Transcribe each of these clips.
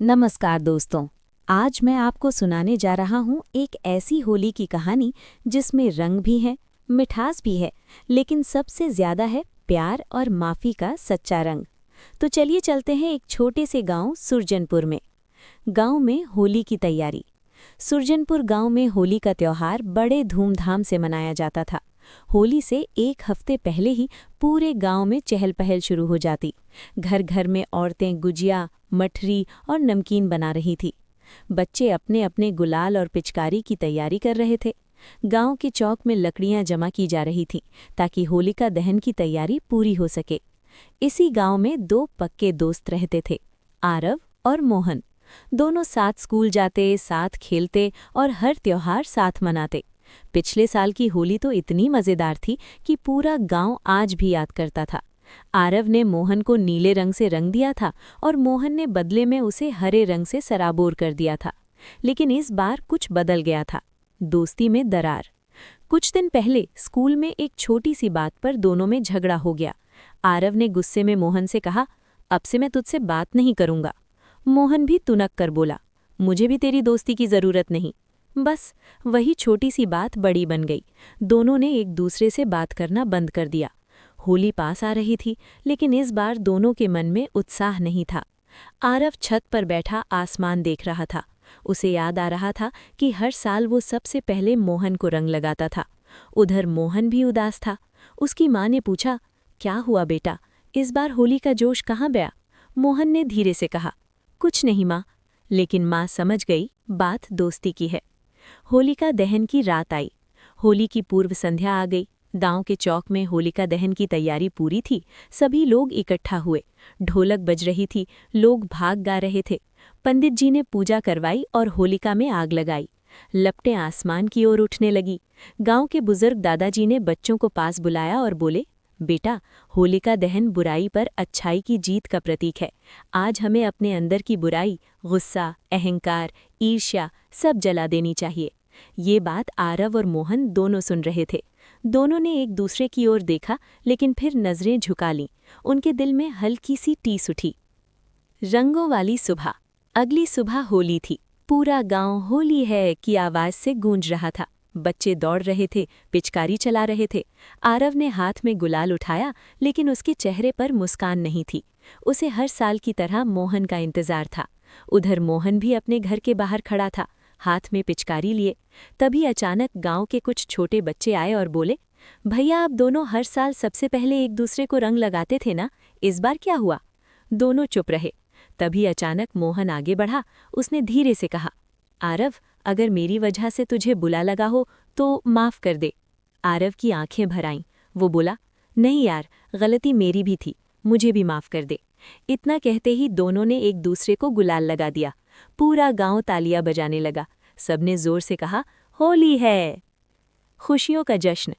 नमस्कार दोस्तों। आज मैं आपको सुनाने जा रहा हूँ एक ऐसी होली की कहानी जिसमें रंग भी है, मिठास भी है, लेकिन सबसे ज्यादा है प्यार और माफी का सच्चा रंग। तो चलिए चलते हैं एक छोटे से गांव सुरजनपुर में। गांव में होली की तैयारी। सुरजनपुर गांव में होली का त्योहार बड़े धूमधाम से मनाया जाता था। होली से एक हफ्ते पहले ही पूरे गांव में चहल पहल शुरू हो जाती। घर घर में औरतें गुजिया, मठरी और नमकीन बना रही थी। बच्चे अपने अपने गुलाल और पिचकारी की तैयारी कर रहे थे। गांव के चौक में लकड़ियां जमा की जा रही थीं ताकि होलिका दहन की तैयारी पूरी हो सके। इसी गांव में दो पक्के दोस्त रहते थे, आरव और मोहन। दोनों साथ स्कूल जाते, साथ खेलते और हर त्योहार साथ मनाते। पिछले साल की होली तो इतनी मज़ेदार थी कि पूरा गांव आज भी याद करता था। आरव ने मोहन को नीले रंग से रंग दिया था और मोहन ने बदले में उसे हरे रंग से सराबोर कर दिया था। लेकिन इस बार कुछ बदल गया था, दोस्ती में दरार। कुछ दिन पहले स्कूल में एक छोटी सी बात पर दोनों में झगड़ा हो गया। आरव ने गुस्से में मोहन से कहा, अब से मैं तुझसे बात नहीं करूंगा। मोहन भी तुनक कर बोला, मुझे भी तेरी दोस्ती की जरूरत नहीं। बस वही छोटी सी बात बड़ी बन गई। दोनों ने एक दूसरे से बात करना बंद कर दिया। होली पास आ रही थी, लेकिन इस बार दोनों के मन में उत्साह नहीं था। आरव छत पर बैठा आसमान देख रहा था। उसे याद आ रहा था कि हर साल वो सबसे पहले मोहन को रंग लगाता था। उधर मोहन भी उदास था। उसकी माँ ने पूछा, क्या हुआ बेटा, इस बार होली का जोश कहाँ गया? मोहन ने धीरे से कहा, कुछ नहीं माँ। लेकिन माँ समझ गई, बात दोस्ती की है। होलिका दहन की रात आई। होली की पूर्व संध्या आ गई। गांव के चौक में होलिका दहन की तैयारी पूरी थी। सभी लोग इकट्ठा हुए। ढोलक बज रही थी, लोग भाग गा रहे थे। पंडित जी ने पूजा करवाई और होलिका में आग लगाई। लपटें आसमान की ओर उठने लगी। गांव के बुजुर्ग दादाजी ने बच्चों को पास बुलाया और बोले, बेटा, होलिका दहन बुराई पर अच्छाई की जीत का प्रतीक है। आज हमें अपने अंदर की बुराई, गुस्सा, अहंकार, ईर्ष्या सब जला देनी चाहिए। ये बात आरव और मोहन दोनों सुन रहे थे। दोनों ने एक दूसरे की ओर देखा, लेकिन फिर नजरें झुका लीं। उनके दिल में हल्की सी टीस उठी। रंगों वाली सुबह। अगली सुबह होली थी। पूरा गांव होली है की आवाज से गूंज रहा था। बच्चे दौड़ रहे थे, पिचकारी चला रहे थे। आरव ने हाथ में गुलाल उठाया, लेकिन उसके चेहरे पर मुस्कान नहीं थी। उसे हर साल की तरह मोहन का इंतजार था। उधर मोहन भी अपने घर के बाहर खड़ा था, हाथ में पिचकारी लिए। तभी अचानक गांव के कुछ छोटे बच्चे आए और बोले, भैया, आप दोनों हर साल सबसे पहले एक दूसरे को रंग लगाते थे ना, इस बार क्या हुआ? दोनों चुप रहे। तभी अचानक मोहन आगे बढ़ा। उसने धीरे से कहा, आरव, अगर मेरी वजह से तुझे बुरा लगा हो तो माफ कर दे। आरव की आंखें भर आईं। वो बोला, नहीं यार, गलती मेरी भी थी, मुझे भी माफ कर दे। इतना कहते ही दोनों ने एक दूसरे को गुलाल लगा दिया। पूरा गांव तालियां बजाने लगा। सबने जोर से कहा, होली है। खुशियों का जश्न।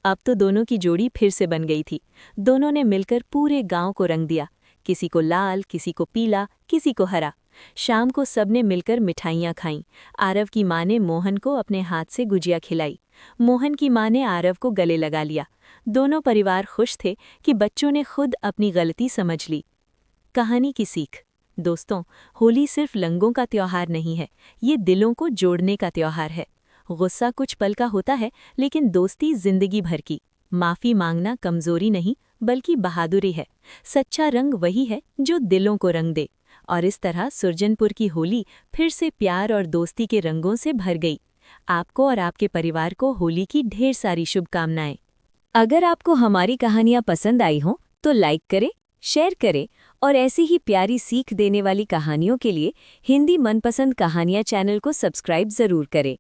अब तो दोनों की जोड़ी फिर से बन गई थी। दोनों ने मिलकर पूरे गांव को रंग दिया। किसी को लाल, किसी को पीला, किसी को हरा। शाम को सबने मिलकर मिठाइयाँ खाईं। आरव की माँ ने मोहन को अपने हाथ से गुजिया खिलाई। मोहन की माँ ने आरव को गले लगा लिया। दोनों परिवार खुश थे कि बच्चों ने खुद अपनी गलती समझ ली। कहानी की सीख। दोस्तों, होली सिर्फ रंगों का त्योहार नहीं है, ये दिलों को जोड़ने का त्योहार है। गुस्सा कुछ पल का होता है, लेकिन दोस्ती जिंदगी भर की। माफी मांगना कमजोरी नहीं, बल्कि बहादुरी है। सच्चा रंग वही है जो दिलों को रंग दे। और इस तरह सुरजनपुर की होली फिर से प्यार और दोस्ती के रंगों से भर गई। आपको और आपके परिवार को होली की ढेर सारी शुभकामनाएं। अगर आपको हमारी कहानियाँ पसंद आई हों तो लाइक करें, शेयर करें और ऐसी ही प्यारी सीख देने वाली कहानियों के लिए हिंदी मनपसंद कहानियाँ चैनल को सब्सक्राइब जरूर करें।